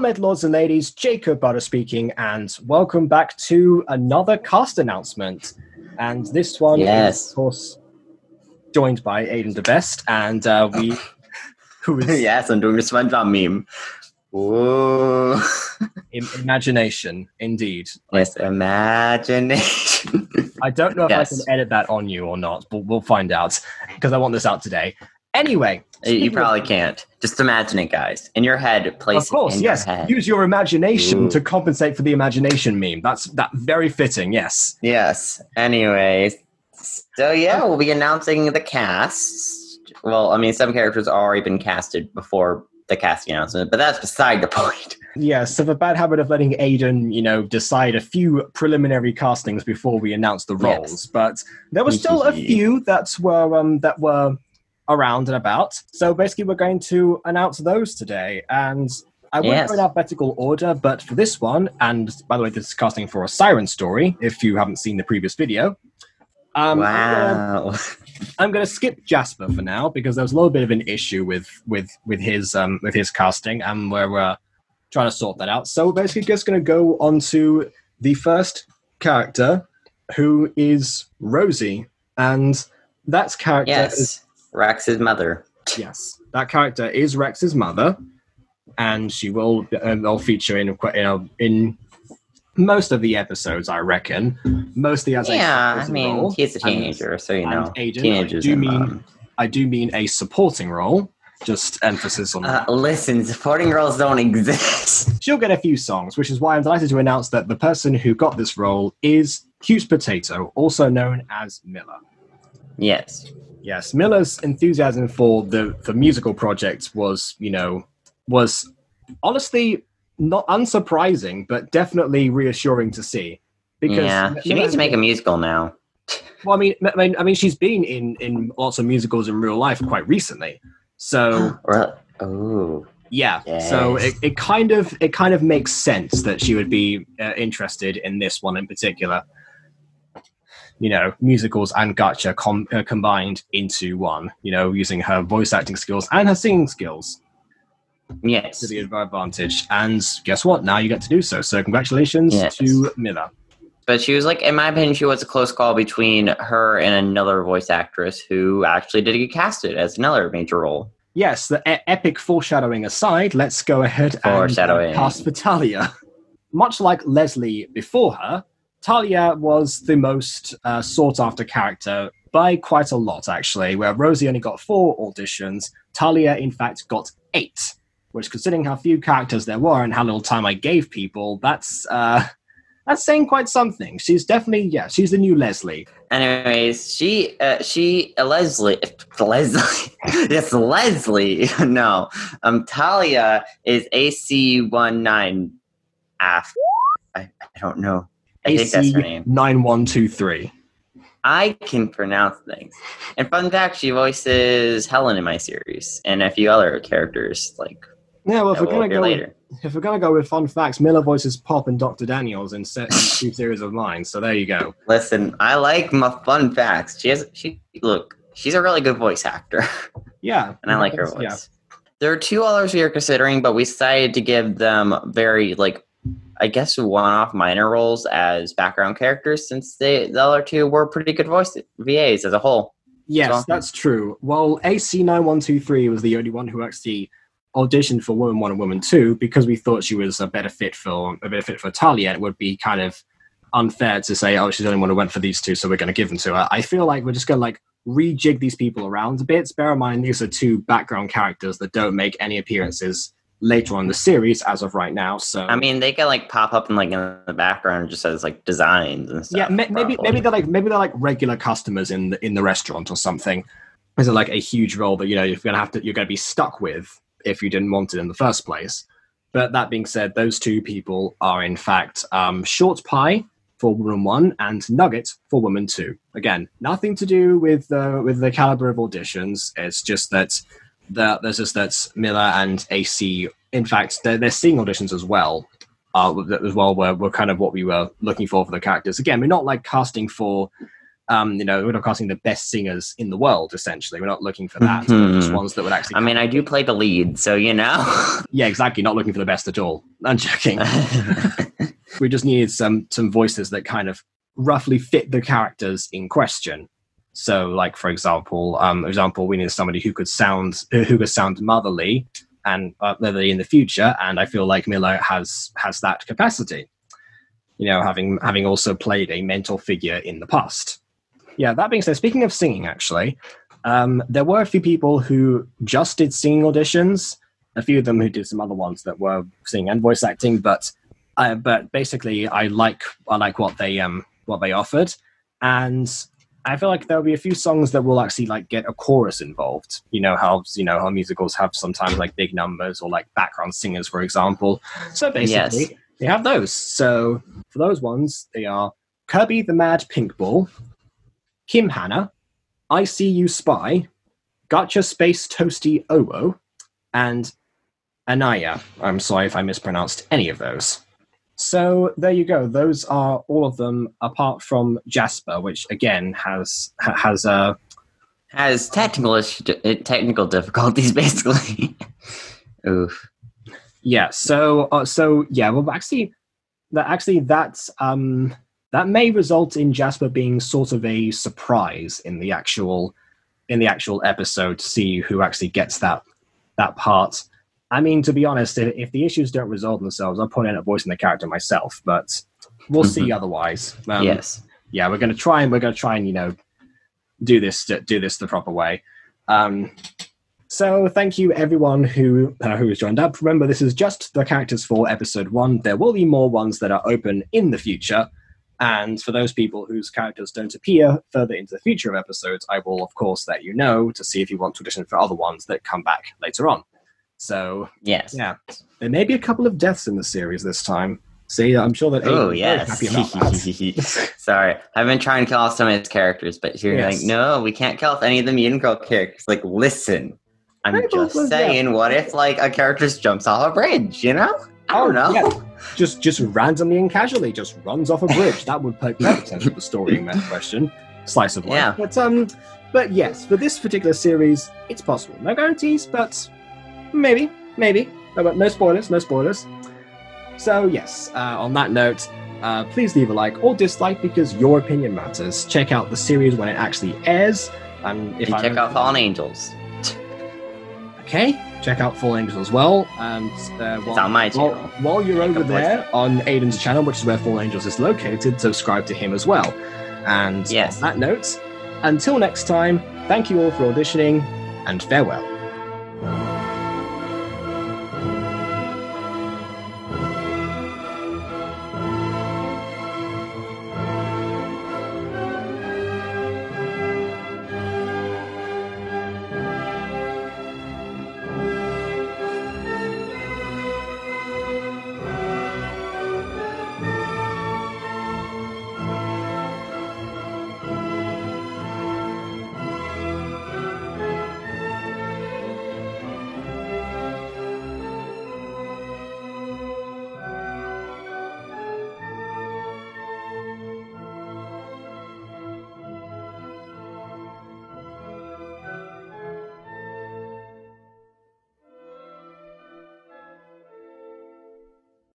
Met Lords and Ladies, Jacob Butter speaking, and welcome back to another cast announcement. And this one is, of course, joined by Aiden the Best, and who is... Yes, I'm doing a SpongeBob meme. Whoa. Imagination, indeed. Yes, imagination. I don't know if I can edit that on you or not, but we'll find out, because I want this out today. Anyway. You probably can't. Just imagine it, guys. In your head, place of course, it in yes. your head. Use your imagination to compensate for the imagination meme. That's very fitting, yes. Yes. Anyways. So, yeah, we'll be announcing the cast. Well, I mean, some characters have already been casted before the casting announcement, but that's beside the point. Yes, so the bad habit of letting Aiden, decide a few preliminary castings before we announce the roles. Yes. But there were still a few that were around and about. So basically we're going to announce those today. And I won't go in alphabetical order, but for this one, and by the way, this is casting for a Siren story, if you haven't seen the previous video. Wow. I'm going to skip Jasper for now, because there was a little bit of an issue with his casting, and we're trying to sort that out. So basically just going to go on to the first character, who is Rosy. And that character is Rex's mother. Yes, that character is Rex's mother, and she will feature in most of the episodes, I reckon. Mostly as role. He's a teenager, so Aiden, teenagers. I do mean a supporting role. Just emphasis on that. Listen, supporting roles don't exist. She'll get a few songs, which is why I'm delighted to announce that the person who got this role is Cute Potato, also known as Miller. Yes, Miller's enthusiasm for the musical project was honestly not unsurprising, but definitely reassuring to see. Because she needs to make a musical now. Well, I mean, she's been in lots of musicals in real life quite recently. So, yes. So it kind of makes sense that she would be interested in this one in particular. Musicals and gacha combined into one, using her voice acting skills and her singing skills. Yes. To the advantage. And guess what? Now you get to do so. So congratulations to Miller. But she was in my opinion, she was a close call between her and another voice actress who actually did get casted as another major role. Yes, the epic foreshadowing aside, let's go ahead and cast for Talia. Much like Leslie before her, Talia was the most sought-after character by quite a lot, actually, where Rosy only got 4 auditions. Talia, in fact, got 8, which, considering how few characters there were and how little time I gave people, that's saying quite something. She's definitely, she's the new Leslie. Anyways, Leslie. Yes, Leslie. No, Talia is AC19. I don't know. I think that's her name. 9123. I can pronounce things. And fun fact, she voices Helen in my series and a few other characters. If we're gonna go with fun facts, Miller voices Pop and Dr. Daniels in 2 series of mine. So there you go. Listen, I like my fun facts. she's a really good voice actor. Yeah, and I like her voice. Yeah. There are 2 others we are considering, but we decided to give them very I guess one-off minor roles as background characters, since the other 2 were pretty good voice VAs as a whole. Yes, that's true. Well, AC9123 was the only one who actually auditioned for Woman 1 and Woman 2 because we thought she was a better fit for Talia. It would be kind of unfair to say, she's the only one who went for these 2, so we're going to give them to her. I feel like we're just going to rejig these people around a bit. Bear in mind, these are 2 background characters that don't make any appearances later on in the series as of right now. So I mean, they can pop up in the background just as designs and stuff. Yeah, maybe they're regular customers in the restaurant or something. Is it a huge role that you're going to be stuck with if you didn't want it in the first place? But that being said, those 2 people are in fact Short Pie for Woman 1 and Nugget for Woman 2. Again, nothing to do with the caliber of auditions. It's just that Miller and AC, in fact, they're seeing auditions as well. Were kind of what we were looking for the characters. Again, we're not casting for we're not casting the best singers in the world, essentially. We're not looking for that. Just ones that would actually... I mean, I do play the lead, so Yeah, exactly. Not looking for the best at all. I'm joking. We just needed some voices that kind of roughly fit the characters in question. So, like, for example, we needed somebody who could sound motherly and motherly in the future, and I feel like Milo has that capacity. Having also played a mentor figure in the past. Yeah, that being said, speaking of singing, actually, there were a few people who just did singing auditions. A few of them who did some other ones that were singing and voice acting, but basically, I like what they offered, and I feel like there'll be a few songs that will actually like get a chorus involved. How musicals have sometimes like big numbers or like background singers, for example. So basically, they have those. So for those ones, they are Kirby the Mad Pink Ball, Kim Hannah, I See You Spy, Gotcha Space Toasty Owo, and Anaya. I'm sorry if I mispronounced any of those. So there you go. Those are all of them, apart from Jasper, which again has technical difficulties, basically. Oof. Yeah. So yeah. Well, actually, that may result in Jasper being sort of a surprise in the actual episode to see who actually gets that part. I mean, to be honest, if the issues don't resolve themselves, I'll probably end up voicing the character myself. But we'll see. Otherwise, yes, yeah, we're gonna try and do this the proper way. So thank you everyone who has joined up. Remember, this is just the characters for episode 1. There will be more ones that are open in the future. And for those people whose characters don't appear further into the future of episodes, I will, of course, let you know to see if you want to audition for other ones that come back later on. So, yes. Yeah. There may be a couple of deaths in the series this time. See, I'm sure that Aidan is very happy about that. Sorry. I've been trying to kill off some of his characters, but you're like, no, we can't kill off any of the Mutant Girl characters. Like, listen, I'm just saying, what if, like, a character just jumps off a bridge, I don't know. Yeah. Just randomly and casually just runs off a bridge. That would make perfect sense with the story in that question. Slice of life. Yeah. But yes, for this particular series, it's possible. No guarantees, but maybe. But no spoilers. So yes, on that note, please leave a like or dislike because your opinion matters. Check out the series when it actually airs. And check out Fallen Angels. Okay, check out Fallen Angels as well. And it's on my channel. While you're over there on Aidan's channel, which is where Fallen Angels is located, subscribe to him as well. And on that note, until next time, thank you all for auditioning, and farewell.